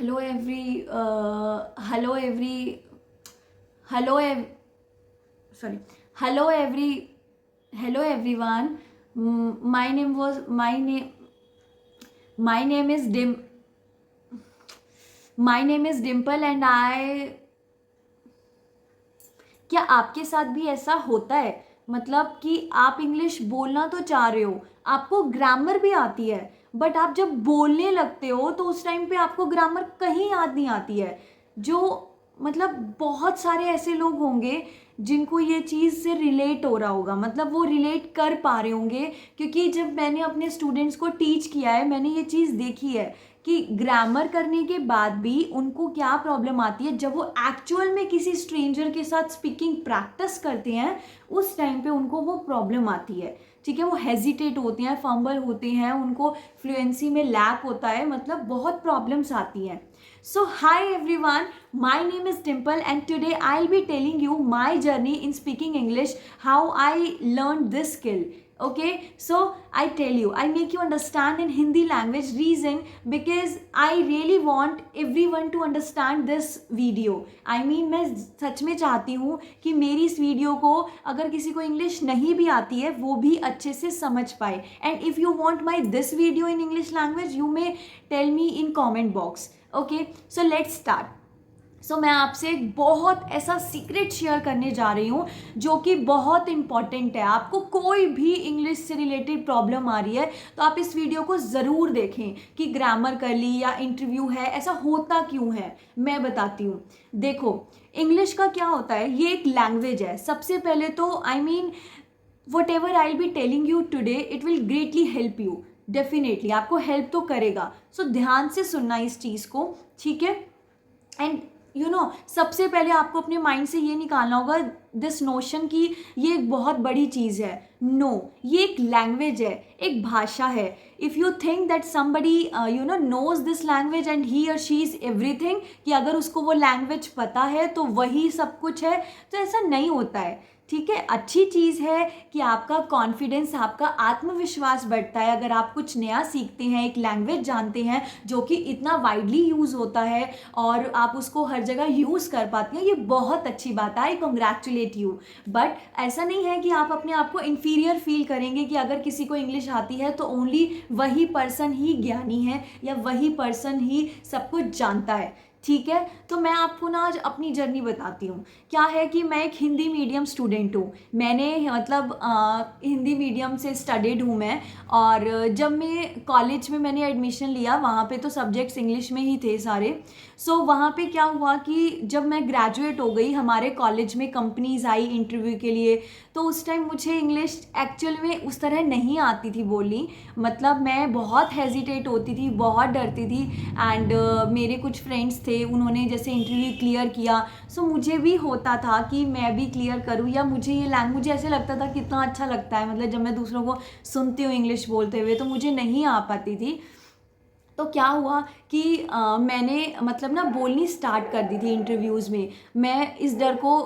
hello every hello every hello ev- sorry hello every hello everyone. My name is Dimple and I. क्या आपके साथ भी ऐसा होता है? मतलब कि आप इंग्लिश बोलना तो चाह रहे हो, आपको ग्रामर भी आती है, बट आप जब बोलने लगते हो तो उस टाइम पे आपको ग्रामर कहीं याद नहीं आती है। जो मतलब बहुत सारे ऐसे लोग होंगे जिनको ये चीज़ से रिलेट हो रहा होगा, मतलब वो रिलेट कर पा रहे होंगे, क्योंकि जब मैंने अपने स्टूडेंट्स को टीच किया है मैंने ये चीज़ देखी है कि ग्रामर करने के बाद भी उनको क्या प्रॉब्लम आती है जब वो एक्चुअल में किसी स्ट्रेंजर के साथ स्पीकिंग प्रैक्टिस करते हैं। उस टाइम पे उनको वो प्रॉब्लम आती है। ठीक है, वो हेजिटेट होते हैं, फंबल होते हैं, उनको फ्लुएंसी में लैक होता है, मतलब बहुत प्रॉब्लम्स आती हैं। So hi everyone, my name is Dimple and today I'll be telling you my journey in speaking English, how I learned this skill. Okay, so I tell you, I make you understand in Hindi language reason because I really want everyone to understand this video. I mean मैं सच में चाहती हूँ कि मेरी इस video को अगर किसी को इंग्लिश नहीं भी आती है वो भी अच्छे से समझ पाए। And if you want my this video in English language you may tell me in comment box. Okay, so let's start. So मैं आपसे एक बहुत ऐसा सीक्रेट शेयर करने जा रही हूँ जो कि बहुत इंपॉर्टेंट है। आपको कोई भी इंग्लिश से रिलेटेड प्रॉब्लम आ रही है तो आप इस वीडियो को ज़रूर देखें कि ग्रामर कर ली या इंटरव्यू है, ऐसा होता क्यों है मैं बताती हूँ। देखो, इंग्लिश का क्या होता है, ये एक लैंग्वेज है। सबसे पहले तो I mean what ever I be telling you today it will greatly help you. Definitely आपको हेल्प तो करेगा, सो ध्यान से सुनना इस चीज़ को, ठीक है। एंड यू नो सबसे पहले आपको अपने माइंड से ये निकालना होगा दिस नोशन की ये एक बहुत बड़ी चीज़ है। नो, ये एक लैंग्वेज है, एक भाषा है। If you think that somebody knows this language and he or she is everything, कि अगर उसको वो लैंग्वेज पता है तो वही सब कुछ है, तो ऐसा नहीं होता है। ठीक है, अच्छी चीज़ है कि आपका कॉन्फिडेंस, आपका आत्मविश्वास बढ़ता है अगर आप कुछ नया सीखते हैं, एक लैंग्वेज जानते हैं जो कि इतना वाइडली यूज़ होता है और आप उसको हर जगह यूज़ कर पाते हैं। ये बहुत अच्छी बात है, आई कॉन्ग्रेचुलेट यू। बट ऐसा नहीं है कि आप अपने आप को इन्फीरियर फील करेंगे कि अगर किसी को इंग्लिश आती है तो ओनली वही पर्सन ही ज्ञानी है या वही पर्सन ही सब कुछ जानता है। ठीक है, तो मैं आपको ना आज अपनी जर्नी बताती हूँ। क्या है कि मैं एक हिंदी मीडियम स्टूडेंट हूँ, मैंने मतलब हिंदी मीडियम से स्टडीड हूँ मैं। और जब मैं कॉलेज में मैंने एडमिशन लिया वहाँ पे तो सब्जेक्ट्स इंग्लिश में ही थे सारे। सो वहाँ पे क्या हुआ कि जब मैं ग्रेजुएट हो गई हमारे कॉलेज में कंपनीज आई इंटरव्यू के लिए, तो उस टाइम मुझे इंग्लिश एक्चुअल में उस तरह नहीं आती थी बोलनी। मतलब मैं बहुत हेजिटेट होती थी, बहुत डरती थी। एंड मेरे कुछ फ्रेंड्स थे, उन्होंने जैसे इंटरव्यू क्लियर किया, सो मुझे भी होता था कि मैं भी क्लियर करूँ, या मुझे ये लैंग्वेज मुझे ऐसे लगता था कितना अच्छा लगता है, मतलब जब मैं दूसरों को सुनती हूँ इंग्लिश बोलते हुए तो मुझे नहीं आ पाती थी। तो क्या हुआ कि मैंने मतलब ना बोलनी स्टार्ट कर दी थी इंटरव्यूज़ में। मैं इस डर को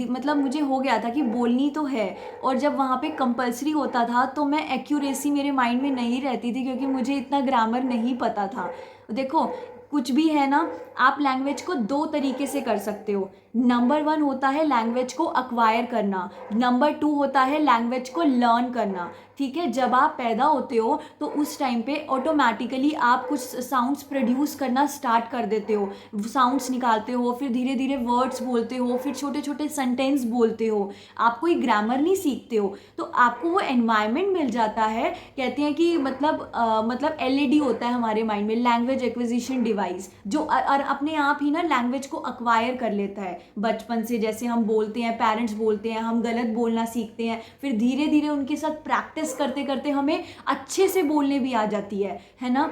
मतलब मुझे हो गया था कि बोलनी तो है, और जब वहाँ पे कंपलसरी होता था तो मैं एक्यूरेसी मेरे माइंड में नहीं रहती थी क्योंकि मुझे इतना ग्रामर नहीं पता था। देखो, कुछ भी है ना, आप लैंग्वेज को दो तरीके से कर सकते हो। नंबर वन होता है लैंग्वेज को अक्वायर करना, नंबर टू होता है लैंग्वेज को लर्न करना। ठीक है, जब आप पैदा होते हो तो उस टाइम पे ऑटोमेटिकली आप कुछ साउंड्स प्रोड्यूस करना स्टार्ट कर देते हो, साउंड्स निकालते हो, फिर धीरे धीरे वर्ड्स बोलते हो, फिर छोटे छोटे सेंटेंस बोलते हो। आप कोई ग्रामर नहीं सीखते हो, तो आपको वो एनवायरनमेंट मिल जाता है। कहते हैं कि मतलब एलईडी होता है हमारे माइंड में, लैंग्वेज एक्विजिशन डिवाइस, जो और अपने आप ही ना लैंग्वेज को अक्वायर कर लेता है बचपन से। जैसे हम बोलते हैं, पेरेंट्स बोलते हैं, हम गलत बोलना सीखते हैं, फिर धीरे धीरे उनके साथ प्रैक्टिस करते करते हमें अच्छे से बोलने भी आ जाती है ना।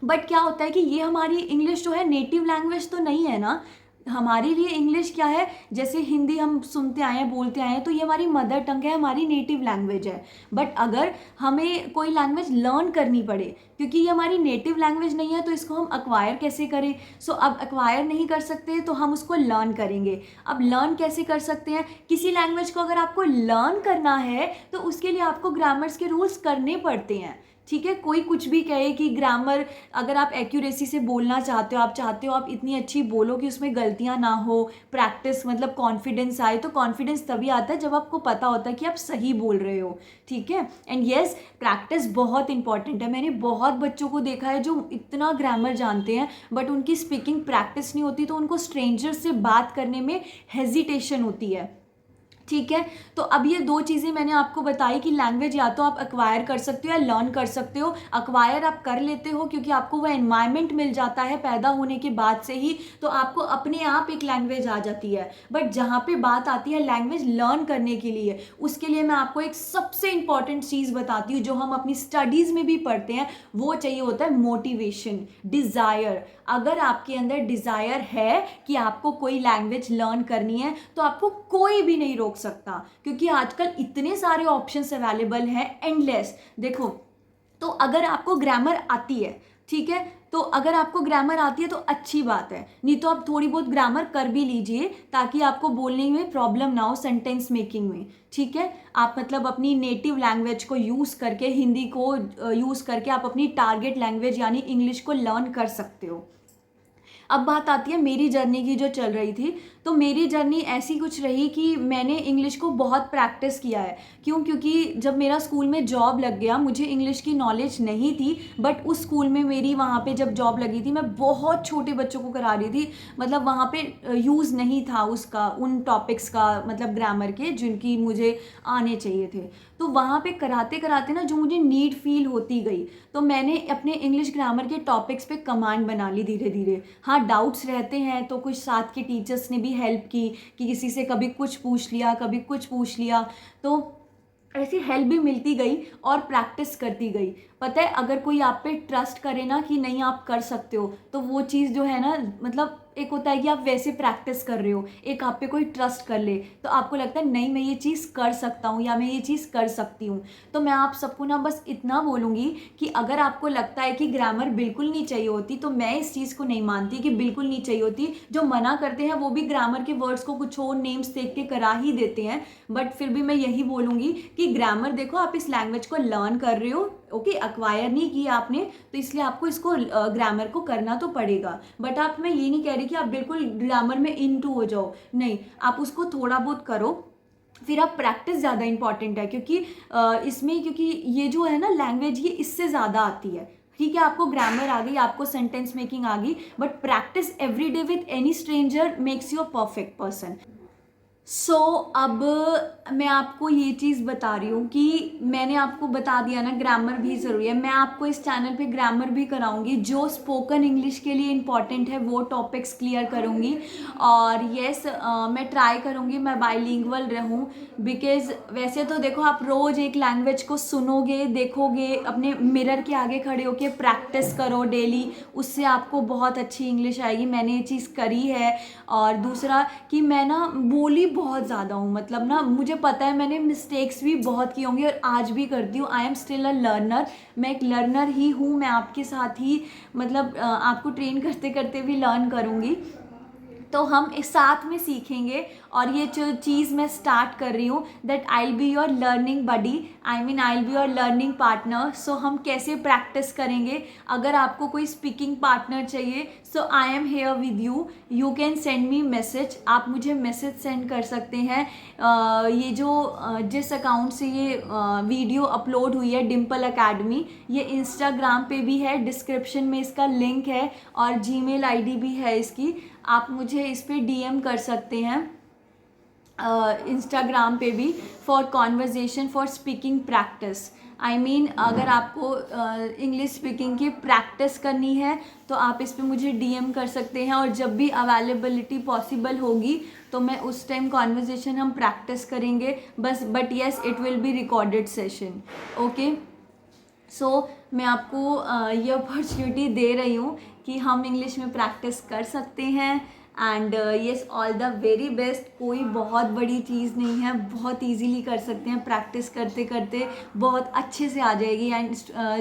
बट क्या होता है कि ये हमारी इंग्लिश जो है नेटिव लैंग्वेज तो नहीं है ना। हमारे लिए इंग्लिश क्या है, जैसे हिंदी हम सुनते आए हैं, बोलते आए हैं, तो ये हमारी मदर टंग है, हमारी नेटिव लैंग्वेज है। बट अगर हमें कोई लैंग्वेज लर्न करनी पड़े, क्योंकि ये हमारी नेटिव लैंग्वेज नहीं है, तो इसको हम अक्वायर कैसे करें। सो अब अक्वायर नहीं कर सकते तो हम उसको लर्न करेंगे। अब लर्न कैसे कर सकते हैं, किसी लैंग्वेज को अगर आपको लर्न करना है तो उसके लिए आपको ग्रामर्स के रूल्स करने पड़ते हैं। ठीक है। कोई कुछ भी कहे कि ग्रामर, अगर आप एक्यूरेसी से बोलना चाहते हो, आप चाहते हो आप इतनी अच्छी बोलो कि उसमें गलतियाँ ना हो, प्रैक्टिस मतलब कॉन्फिडेंस आए, तो कॉन्फिडेंस तभी आता है जब आपको पता होता है कि आप सही बोल रहे हो, ठीक है। एंड येस, प्रैक्टिस बहुत इंपॉर्टेंट है। मैंने बहुत बच्चों को देखा है जो इतना ग्रामर जानते हैं बट उनकी स्पीकिंग प्रैक्टिस नहीं होती, तो उनको स्ट्रेंजर्स से बात करने में हेजिटेशन होती है, ठीक है। तो अब ये दो चीज़ें मैंने आपको बताई कि लैंग्वेज या तो आप एक्वायर कर सकते हो या लर्न कर सकते हो। एक्वायर आप कर लेते हो क्योंकि आपको वो एनवायरनमेंट मिल जाता है पैदा होने के बाद से ही, तो आपको अपने आप एक लैंग्वेज आ जाती है। बट जहाँ पे बात आती है लैंग्वेज लर्न करने के लिए, उसके लिए मैं आपको एक सबसे इंपॉर्टेंट चीज़ बताती हूँ जो हम अपनी स्टडीज़ में भी पढ़ते हैं, वो चाहिए होता है मोटिवेशन, डिज़ायर। अगर आपके अंदर डिज़ायर है कि आपको कोई लैंग्वेज लर्न करनी है तो आपको कोई भी नहीं रोक सकता, क्योंकि आजकल इतने सारे ऑप्शंस अवेलेबल हैं, एंडलेस। देखो, तो अगर आपको ग्रामर आती है, ठीक है, तो अगर आपको ग्रामर आती है तो अच्छी बात है, नहीं तो आप थोड़ी बहुत ग्रामर कर भी लीजिए ताकि आपको बोलने में प्रॉब्लम ना हो, सेंटेंस मेकिंग में, ठीक है। आप मतलब अपनी नेटिव लैंग्वेज को यूज़ करके, हिंदी को यूज़ करके आप अपनी टारगेट लैंग्वेज यानी इंग्लिश को लर्न कर सकते हो। अब बात आती है मेरी जर्नी की जो चल रही थी, तो मेरी जर्नी ऐसी कुछ रही कि मैंने इंग्लिश को बहुत प्रैक्टिस किया है। क्यों? क्योंकि जब मेरा स्कूल में जॉब लग गया, मुझे इंग्लिश की नॉलेज नहीं थी, बट उस स्कूल में मेरी वहाँ पे जब जॉब लगी थी, मैं बहुत छोटे बच्चों को करा रही थी। मतलब वहाँ पे यूज़ नहीं था उसका, उन टॉपिक्स का, मतलब ग्रामर के जिनकी मुझे आने चाहिए थे। तो वहाँ पे कराते कराते ना जो मुझे नीड फील होती गई, तो मैंने अपने इंग्लिश ग्रामर के टॉपिक्स पे कमांड बना ली धीरे धीरे। हाँ, डाउट्स रहते हैं तो कुछ साथ के टीचर्स ने भी हेल्प की कि किसी से कभी कुछ पूछ लिया, कभी कुछ पूछ लिया, तो ऐसी हेल्प भी मिलती गई और प्रैक्टिस करती गई। पता है, अगर कोई आप पे ट्रस्ट करे ना कि नहीं आप कर सकते हो, तो वो चीज़ जो है ना, मतलब एक होता है कि आप वैसे प्रैक्टिस कर रहे हो, एक आप पे कोई ट्रस्ट कर ले तो आपको लगता है नहीं मैं ये चीज़ कर सकता हूँ या मैं ये चीज़ कर सकती हूँ। तो मैं आप सबको ना बस इतना बोलूँगी कि अगर आपको लगता है कि ग्रामर बिल्कुल नहीं चाहिए होती, तो मैं इस चीज़ को नहीं मानती कि बिल्कुल नहीं चाहिए होती। जो मना करते हैं वो भी ग्रामर के वर्ड्स को कुछ और नेम्स देख के करा ही देते हैं, बट फिर भी मैं यही बोलूँगी कि ग्रामर देखो, आप इस लैंग्वेज को लर्न कर रहे हो, ओके, एक्वायर नहीं किया आपने, तो इसलिए आपको इसको ग्रामर को करना तो पड़ेगा। बट आप, मैं ये नहीं कह रही कि आप बिल्कुल ग्रामर में इनटू हो जाओ, नहीं, आप उसको थोड़ा बहुत करो, फिर आप प्रैक्टिस ज़्यादा इंपॉर्टेंट है, क्योंकि इसमें, क्योंकि ये जो है ना लैंग्वेज, ये इससे ज़्यादा आती है। ठीक है, आपको ग्रामर आ गई, आपको सेंटेंस मेकिंग आ गई, but practice every day with any stranger makes you a perfect person. अब मैं आपको ये चीज़ बता रही हूँ कि मैंने आपको बता दिया ना ग्रामर भी ज़रूरी है। मैं आपको इस चैनल पे ग्रामर भी कराऊंगी, जो स्पोकन इंग्लिश के लिए इम्पॉर्टेंट है वो टॉपिक्स क्लियर करूँगी। और येस, मैं ट्राई करूँगी मैं बाइलिंगुअल रहूँ, बिकॉज़ वैसे तो देखो, आप रोज़ एक लैंग्वेज को सुनोगे, देखोगे, अपने मिरर के आगे खड़े होके प्रैक्टिस करो डेली, उससे आपको बहुत अच्छी इंग्लिश आएगी। मैंने ये चीज़ करी है। और दूसरा कि मैं ना बोली बहुत ज़्यादा हूँ, मतलब ना मुझे पता है मैंने मिस्टेक्स भी बहुत की होंगी और आज भी करती हूँ। I am still a learner, मैं एक लर्नर ही हूँ। मैं आपके साथ ही, मतलब आपको ट्रेन करते करते भी लर्न करूँगी, तो हम एक साथ में सीखेंगे। और ये जो चीज़ मैं स्टार्ट कर रही हूँ, that I will be your learning buddy, I mean I will be your learning partner. So हम कैसे प्रैक्टिस करेंगे, अगर आपको कोई स्पीकिंग पार्टनर चाहिए, so I am here with you, you can send me message, आप मुझे मैसेज सेंड कर सकते हैं। ये जो जिस अकाउंट से ये वीडियो अपलोड हुई है, डिम्पल अकेडमी, ये इंस्टाग्राम पे भी है, डिस्क्रिप्शन में इसका लिंक है, और जीमेल आईडी भी है इसकी, आप मुझे इस पर डीएम कर सकते हैं इंस्टाग्राम पे भी, for conversation, for speaking practice. I mean अगर आपको इंग्लिश स्पीकिंग की प्रैक्टिस करनी है तो आप इस पे मुझे डीएम कर सकते हैं, और जब भी अवेलेबिलिटी पॉसिबल होगी तो मैं उस टाइम कॉन्वर्जेसन हम प्रैक्टिस करेंगे बस। But yes, it will be recorded session, okay. मैं आपको ये अपॉर्चुनिटी दे रही हूँ कि हम इंग्लिश में प्रैक्टिस कर सकते हैं। And yes, all the very best. कोई बहुत बड़ी चीज़ नहीं है, बहुत इजीली कर सकते हैं, प्रैक्टिस करते करते बहुत अच्छे से आ जाएगी। एंड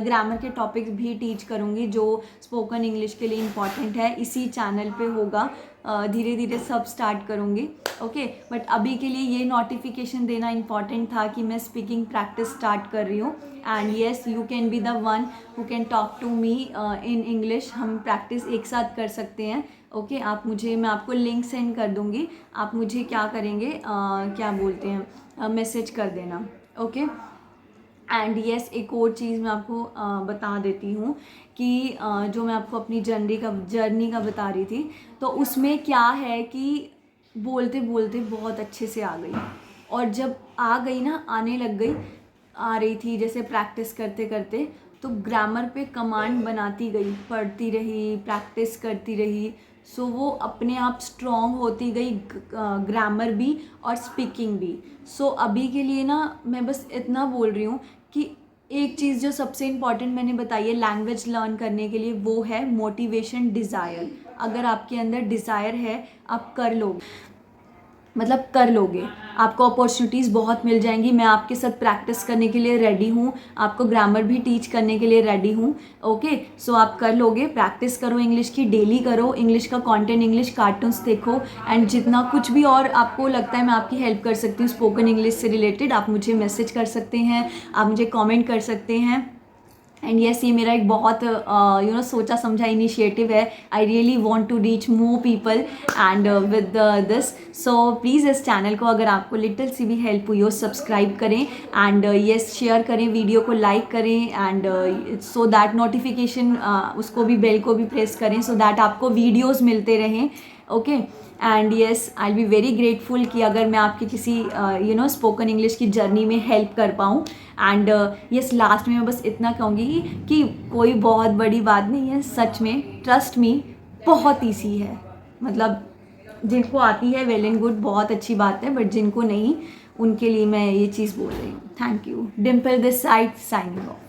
ग्रामर के टॉपिक्स भी टीच करूँगी जो स्पोकन इंग्लिश के लिए इम्पॉर्टेंट है, इसी चैनल पे होगा। धीरे धीरे सब स्टार्ट करूँगी। ओके, बट अभी के लिए ये नोटिफिकेशन देना इम्पॉर्टेंट था कि मैं स्पीकिंग प्रैक्टिस स्टार्ट कर रही हूँ। And yes, you can be the one who can talk to me in English. हम प्रैक्टिस एक साथ कर सकते हैं। ओके, मैं आपको लिंक सेंड कर दूँगी, आप मुझे क्या करेंगे, क्या बोलते हैं, मैसेज कर देना। ओके, एंड येस, एक और चीज़ मैं आपको बता देती हूँ कि जो मैं आपको अपनी जर्नी का बता रही थी, तो उसमें क्या है कि बोलते बोलते बहुत अच्छे से आ गई, और जब आ गई ना, आने लग गई, आ रही थी जैसे प्रैक्टिस करते करते, तो ग्रामर पे कमांड बनाती गई, पढ़ती रही, प्रैक्टिस करती रही, सो वो अपने आप स्ट्रॉन्ग होती गई, ग्रामर भी और स्पीकिंग भी। सो अभी के लिए ना मैं बस इतना बोल रही हूँ कि एक चीज़ जो सबसे इम्पॉर्टेंट मैंने बताई है लैंग्वेज लर्न करने के लिए, वो है मोटिवेशन, डिज़ायर। अगर आपके अंदर डिज़ायर है, आप कर कर लोगे, आपको अपॉर्चुनिटीज़ बहुत मिल जाएंगी। मैं आपके साथ प्रैक्टिस करने के लिए रेडी हूँ, आपको ग्रामर भी टीच करने के लिए रेडी हूँ। ओके, सो आप कर लोगे, प्रैक्टिस करो, इंग्लिश की डेली करो, इंग्लिश का कंटेंट, इंग्लिश कार्टून्स देखो, एंड जितना कुछ भी और आपको लगता है मैं आपकी हेल्प कर सकती हूँ स्पोकन इंग्लिश से रिलेटेड, आप मुझे मैसेज कर सकते हैं, आप मुझे कॉमेंट कर सकते हैं। एंड येस, ये मेरा एक बहुत सोचा समझा इनिशिएटिव है। I really want to reach more people and with this. So please इस चैनल को अगर आपको लिटिल सी भी हेल्प हुई हो, सब्सक्राइब करें, एंड येस, शेयर करें, वीडियो को लाइक करें, एंड सो दैट नोटिफिकेशन, उसको भी, बेल को भी प्रेस करें, सो दैट आपको वीडियोज़ मिलते रहें। Okay, and yes, I will be very grateful कि अगर मैं आपकी किसी स्पोकन इंग्लिश की जर्नी में हेल्प कर पाऊँ। एंड येस, लास्ट में मैं बस इतना कहूँगी कि कोई बहुत बड़ी बात नहीं है, सच में, ट्रस्ट मी, बहुत ईजी है। मतलब जिनको आती है वेल एंड गुड, बहुत अच्छी बात है, बट जिनको नहीं, उनके लिए मैं ये चीज़ बोल रही हूँ। Thank you. Dimple this side, signing off.